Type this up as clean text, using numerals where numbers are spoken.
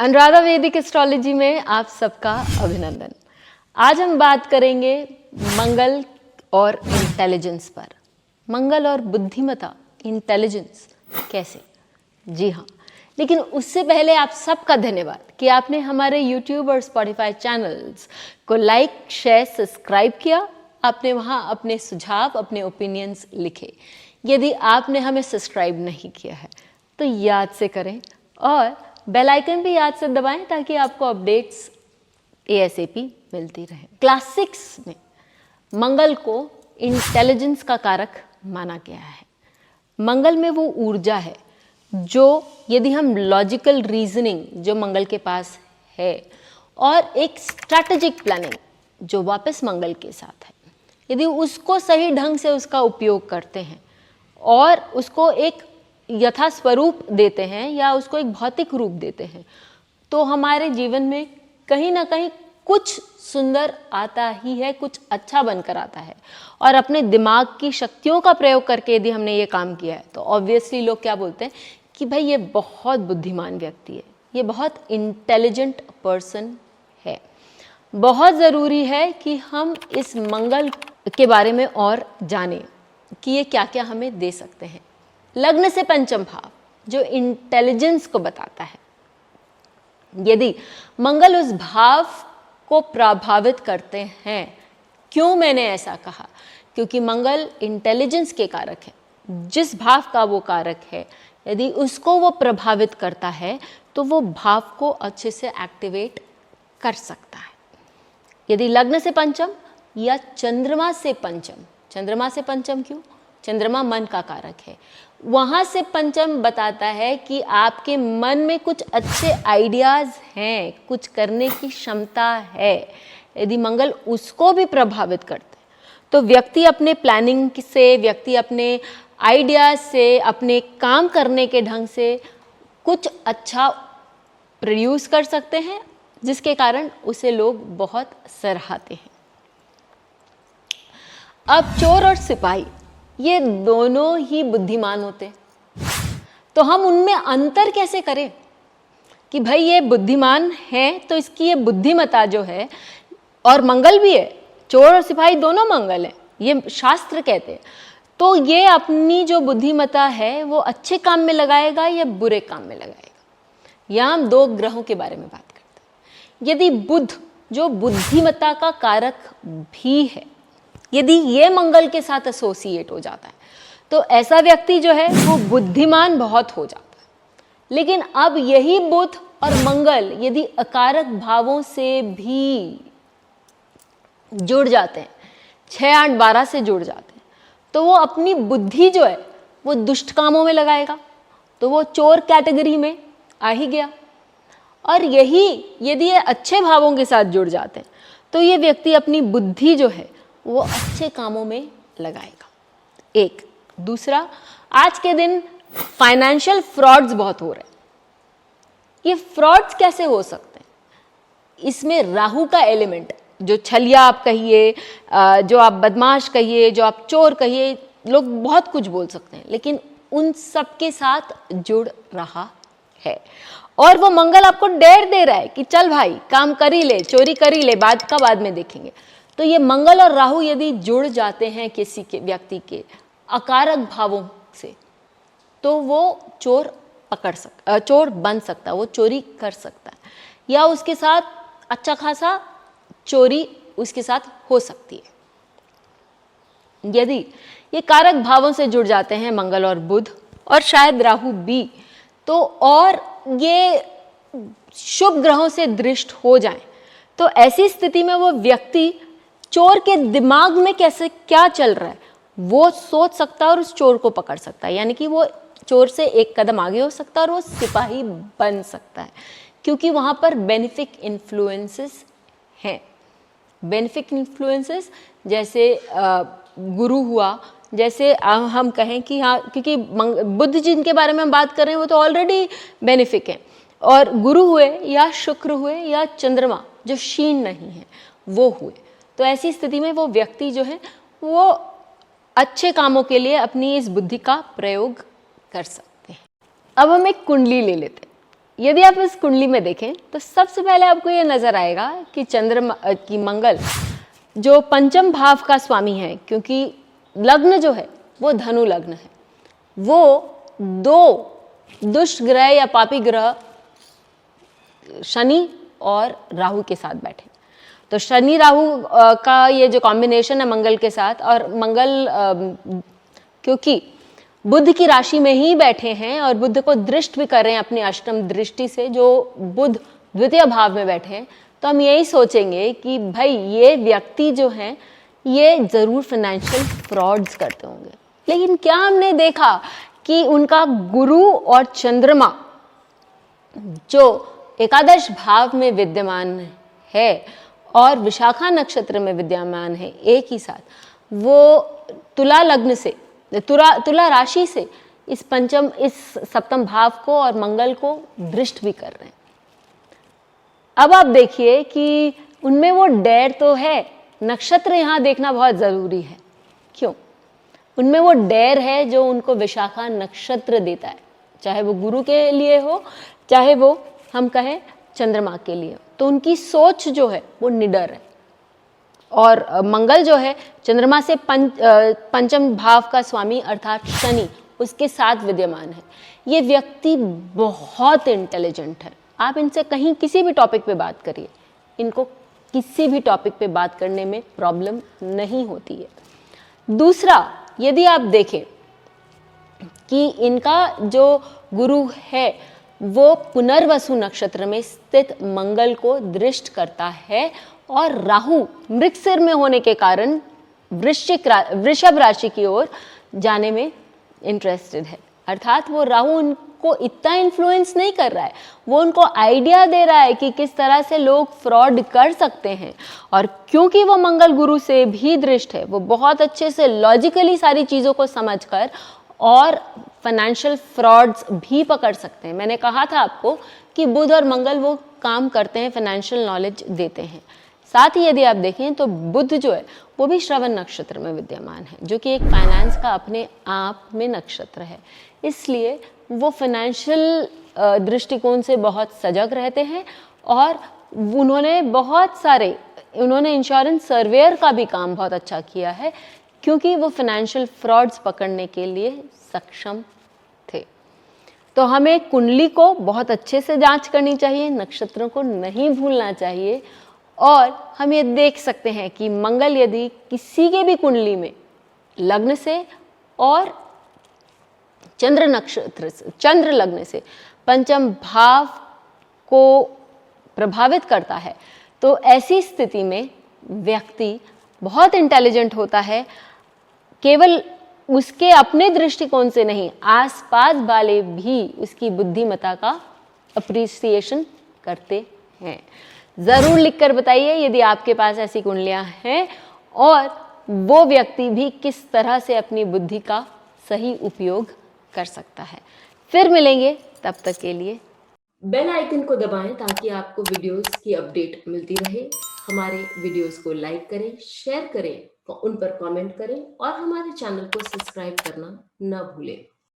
अनुराधा वैदिक एस्ट्रोलॉजी में आप सबका अभिनंदन। आज हम बात करेंगे मंगल और इंटेलिजेंस पर। मंगल और बुद्धिमत्ता, इंटेलिजेंस कैसे? जी हाँ, लेकिन उससे पहले आप सबका धन्यवाद कि आपने हमारे YouTube और Spotify चैनल्स को लाइक, शेयर, सब्सक्राइब किया। आपने वहाँ अपने सुझाव, अपने ओपिनियंस लिखे। यदि आपने हमें सब्सक्राइब नहीं किया है तो याद से करें और बेल आइकन भी याद से दबाएं ताकि आपको अपडेट्स ASAP मिलती रहे। क्लास 6 में मंगल को इंटेलिजेंस का कारक माना गया है। मंगल में वो ऊर्जा है जो यदि हम लॉजिकल रीजनिंग जो मंगल के पास है और एक स्ट्रैटेजिक प्लानिंग जो वापस मंगल के साथ है, यदि उसको सही ढंग से उसका उपयोग करते हैं और उसको एक यथा स्वरूप देते हैं या उसको एक भौतिक रूप देते हैं, तो हमारे जीवन में कहीं ना कहीं कुछ सुंदर आता ही है, कुछ अच्छा बनकर आता है। और अपने दिमाग की शक्तियों का प्रयोग करके यदि हमने ये काम किया है तो ऑब्वियसली लोग क्या बोलते हैं कि भाई ये बहुत बुद्धिमान व्यक्ति है, ये बहुत इंटेलिजेंट पर्सन है। बहुत ज़रूरी है कि हम इस मंगल के बारे में और जानें कि ये क्या क्या हमें दे सकते हैं। लग्न से पंचम भाव जो इंटेलिजेंस को बताता है, यदि मंगल उस भाव को प्रभावित करते हैं, क्यों मैंने ऐसा कहा? क्योंकि मंगल इंटेलिजेंस के कारक है। जिस भाव का वो कारक है, यदि उसको वो प्रभावित करता है तो वो भाव को अच्छे से एक्टिवेट कर सकता है। यदि लग्न से पंचम या चंद्रमा से पंचम, चंद्रमा से पंचम क्यों? चंद्रमा मन का कारक है। वहां से पंचम बताता है कि आपके मन में कुछ अच्छे आइडियाज हैं, कुछ करने की क्षमता है। यदि मंगल उसको भी प्रभावित करते हैं तो व्यक्ति अपने प्लानिंग से, व्यक्ति अपने आइडियाज से, अपने काम करने के ढंग से कुछ अच्छा प्रोड्यूस कर सकते हैं, जिसके कारण उसे लोग बहुत सराहते हैं। अब चोर और सिपाही ये दोनों ही बुद्धिमान होते, तो हम उनमें अंतर कैसे करें कि भाई ये बुद्धिमान है तो इसकी ये बुद्धिमत्ता जो है, और मंगल भी है, चोर और सिपाही दोनों मंगल है, ये शास्त्र कहते हैं, तो ये अपनी जो बुद्धिमत्ता है वो अच्छे काम में लगाएगा या बुरे काम में लगाएगा। यहाँ हम दो ग्रहों के बारे में बात करते हैं। यदि बुध जो बुद्धिमत्ता का कारक भी है, यदि ये मंगल के साथ एसोसिएट हो जाता है तो ऐसा व्यक्ति जो है वो बुद्धिमान बहुत हो जाता है। लेकिन अब यही बुध और मंगल यदि अकारक भावों से भी जुड़ जाते हैं, 6, 8, 12 से जुड़ जाते हैं, तो वो अपनी बुद्धि जो है वो दुष्ट कामों में लगाएगा, तो वो चोर कैटेगरी में आ ही गया। और यही यदि ये अच्छे भावों के साथ जुड़ जाते हैं तो ये व्यक्ति अपनी बुद्धि जो है वो अच्छे कामों में लगाएगा। एक दूसरा, आज के दिन फाइनेंशियल फ्रॉड्स बहुत हो रहे हैं। ये फ्रॉड्स कैसे हो सकते हैं? इसमें राहु का एलिमेंट, जो छलिया आप कहिए, जो आप बदमाश कहिए, जो आप चोर कहिए, लोग बहुत कुछ बोल सकते हैं, लेकिन उन सब के साथ जुड़ रहा है। और वो मंगल आपको डेर दे रहा है कि चल भाई काम कर ही ले, चोरी कर ही ले, बाद में देखेंगे। तो ये मंगल और राहु यदि जुड़ जाते हैं किसी के व्यक्ति के अकारक भावों से, तो वो चोर बन सकता है, वो चोरी कर सकता है, या उसके साथ अच्छा खासा चोरी उसके साथ हो सकती है। यदि ये कारक भावों से जुड़ जाते हैं मंगल और बुध और शायद राहु भी, तो और ये शुभ ग्रहों से दृष्ट हो जाएं, तो ऐसी स्थिति में वो व्यक्ति चोर के दिमाग में कैसे क्या चल रहा है वो सोच सकता है और उस चोर को पकड़ सकता है। यानी कि वो चोर से एक कदम आगे हो सकता है और वो सिपाही बन सकता है, क्योंकि वहां पर बेनिफिक इन्फ्लुएंसेस हैं। बेनिफिक इन्फ्लुएंसेस जैसे गुरु हुआ, जैसे हम कहें कि हाँ, क्योंकि बुध जिनके बारे में हम बात कर रहे हैं वो तो ऑलरेडी बेनिफिक हैं, और गुरु हुए या शुक्र हुए या चंद्रमा जो क्षीण नहीं है वो हुए, तो ऐसी स्थिति में वो व्यक्ति जो है वो अच्छे कामों के लिए अपनी इस बुद्धि का प्रयोग कर सकते हैं। अब हम एक कुंडली ले लेते हैं। यदि आप इस कुंडली में देखें तो सबसे पहले आपको ये नजर आएगा कि कि मंगल जो पंचम भाव का स्वामी है, क्योंकि लग्न जो है वो धनु लग्न है, वो 2 दुष्ट ग्रह या पापी ग्रह शनि और राहु के साथ बैठे। तो शनि राहु का ये जो कॉम्बिनेशन है मंगल के साथ, और मंगल क्योंकि बुध की राशि में ही बैठे हैं और बुध को दृष्ट भी कर रहे हैं अपनी अष्टम दृष्टि से, जो बुध द्वितीय भाव में बैठे हैं, तो हम यही सोचेंगे कि भाई ये व्यक्ति जो हैं ये जरूर फाइनेंशियल फ्रॉड्स करते होंगे। लेकिन क्या हमने देखा कि उनका गुरु और चंद्रमा जो एकादश भाव में विद्यमान है और विशाखा नक्षत्र में विद्यमान है एक ही साथ, वो तुला लग्न से तुला राशि से इस सप्तम भाव को और मंगल को दृष्ट भी कर रहे हैं। अब आप देखिए कि उनमें वो डेर तो है, नक्षत्र यहाँ देखना बहुत जरूरी है। क्यों? उनमें वो डेर है जो उनको विशाखा नक्षत्र देता है, चाहे वो गुरु के लिए हो, चाहे वो हम कहें चंद्रमा के लिए। तो उनकी सोच जो है वो निडर है, और मंगल जो है चंद्रमा से पंचम भाव का स्वामी अर्थात शनि उसके साथ विद्यमान है। ये व्यक्ति बहुत इंटेलिजेंट है। आप इनसे कहीं किसी भी टॉपिक पे बात करिए, इनको किसी भी टॉपिक पे बात करने में प्रॉब्लम नहीं होती है। दूसरा, यदि आप देखें कि इनका जो गुरु है वो पुनर्वसु नक्षत्र में स्थित मंगल को दृष्ट करता है, और राहु मृगशिर में होने के कारण वृषभ राशि की ओर जाने में इंटरेस्टेड है। अर्थात वो राहु उनको इतना इन्फ्लुएंस नहीं कर रहा है, वो उनको आइडिया दे रहा है कि किस तरह से लोग फ्रॉड कर सकते हैं। और क्योंकि वो मंगल गुरु से भी दृष्ट है, वो बहुत अच्छे से लॉजिकली सारी चीज़ों को समझकर और फाइनेंशियल फ्रॉड्स भी पकड़ सकते हैं। मैंने कहा था आपको कि बुध और मंगल वो काम करते हैं, फाइनेंशियल नॉलेज देते हैं। साथ ही यदि आप देखें तो बुध जो है वो भी श्रवण नक्षत्र में विद्यमान है, जो कि एक फाइनेंस का अपने आप में नक्षत्र है। इसलिए वो फाइनेंशियल दृष्टिकोण से बहुत सजग रहते हैं, और उन्होंने इंश्योरेंस सर्वेयर का भी काम बहुत अच्छा किया है, क्योंकि वो फाइनेंशियल फ्रॉड्स पकड़ने के लिए सक्षम थे। तो हमें कुंडली को बहुत अच्छे से जांच करनी चाहिए, नक्षत्रों को नहीं भूलना चाहिए। और हम ये देख सकते हैं कि मंगल यदि किसी के भी कुंडली में लग्न से और चंद्र लग्न से पंचम भाव को प्रभावित करता है, तो ऐसी स्थिति में व्यक्ति बहुत इंटेलिजेंट होता है। केवल उसके अपने दृष्टिकोण से नहीं, आसपास वाले भी उसकी बुद्धिमत्ता का अप्रिसिएशन करते हैं। ज़रूर लिखकर बताइए यदि आपके पास ऐसी कुंडलियां हैं, और वो व्यक्ति भी किस तरह से अपनी बुद्धि का सही उपयोग कर सकता है। फिर मिलेंगे, तब तक के लिए बेल आइकन को दबाएं ताकि आपको वीडियोस की अपडेट मिलती रहे। हमारे वीडियोस को लाइक करें, शेयर करें, उन पर कमेंट करें और हमारे चैनल को सब्सक्राइब करना न भूलें।